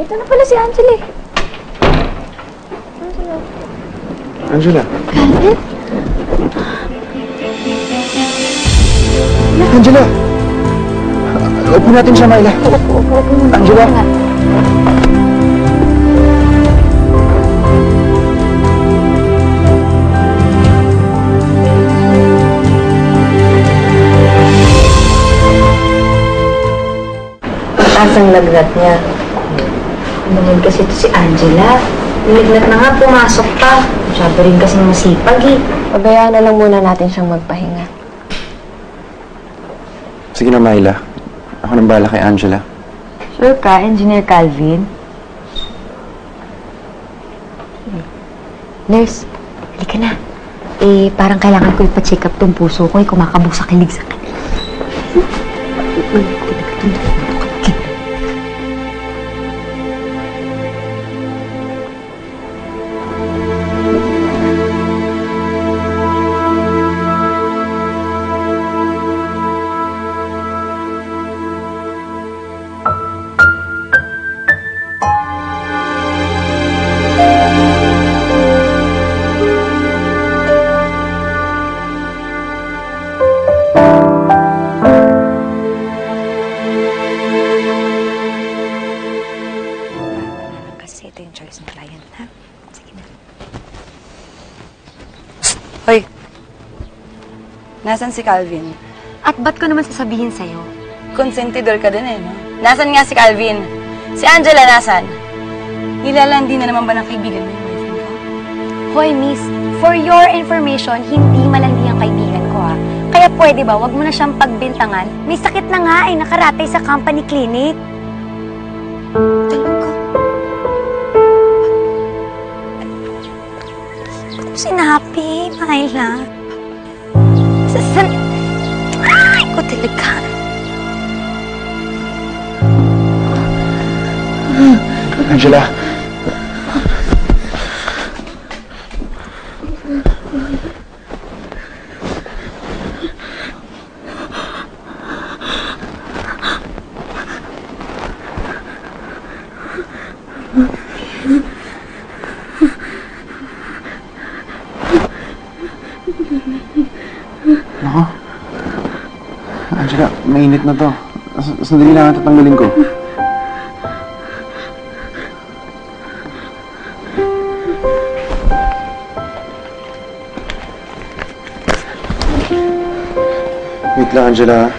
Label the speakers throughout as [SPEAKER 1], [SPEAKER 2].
[SPEAKER 1] Ito na pala si Angela eh.
[SPEAKER 2] Angela.
[SPEAKER 1] Calvin?
[SPEAKER 2] Angela! Upo natin siya, Myla.
[SPEAKER 1] Upo muna.
[SPEAKER 2] Angela!
[SPEAKER 1] Mataas ang lagnat niya. Naman kasi ito si Angela. Lagnat na nga, pumasok pa. Masyado rin kasi masipag eh. Pabayaan na lang muna natin siyang magpahinga.
[SPEAKER 2] Sige na, Myla. Ako nang bahala kay Angela.
[SPEAKER 1] Sure ka, Engineer Calvin? Nurse, halika na. Parang kailangan ko ipa-check up tong puso ko. Kumakabog sa kilig sa kilig. Ito yung choice ng client, ha? Sige na.
[SPEAKER 3] Hoy! Nasaan si Calvin?
[SPEAKER 1] At ba't ko naman sasabihin sa'yo?
[SPEAKER 3] Consentidor ka din eh, no? Nasaan nga si Calvin? Si Angela nasaan? Nilalandi na naman ba ng kaibigan mo yung boyfriend ko?
[SPEAKER 4] Hoy, miss, for your information, hindi malandi ang kaibigan ko, ha? Kaya pwede ba, wag mo na siyang pagbintangan? May sakit na nga ay nakaratay sa company clinic.
[SPEAKER 1] Talaga?
[SPEAKER 4] Sinabi, Myla. Ay, ko talaga.
[SPEAKER 2] Angela! Nako. Angela, mainit na to. Sandali lang ito tanggalin ko. Wait lang, Angela.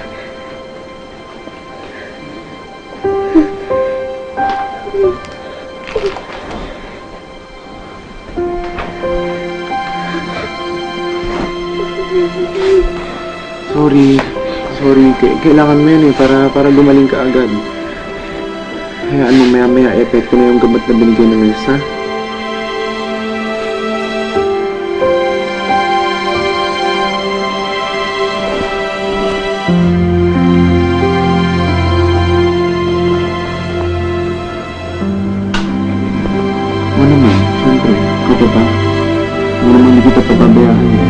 [SPEAKER 2] Sorry. Kailangan mo yun eh, para gumaling ka agad. Hayaan mo maya-maya, epekto na yung gamot na binigay ng nurse, ha? Ano naman, siyempre, ikaw pa ba? Ano naman hindi kita pababayaan eh.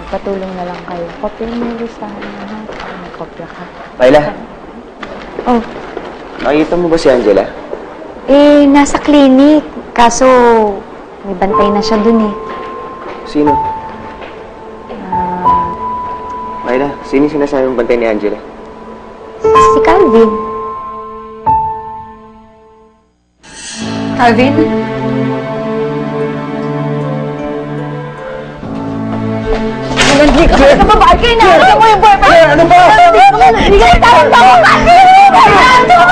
[SPEAKER 1] Patulong na lang kayo. Kopya mo yung listahan na ha. May kopya ka.
[SPEAKER 2] Myla,
[SPEAKER 1] Oh,
[SPEAKER 2] nakikita mo ba si Angela?
[SPEAKER 1] nasa clinic. Kaso, may bantay na siya dun eh.
[SPEAKER 2] Sino? Myla, sino yung sinasabi mong bantay ni Angela?
[SPEAKER 1] Si Calvin.
[SPEAKER 3] Calvin?
[SPEAKER 1] Ano ba ba? Kayo na! Ano mo yung boyfriend?
[SPEAKER 2] Ano ba?
[SPEAKER 1] Bigay tayo ng tao! Calvin!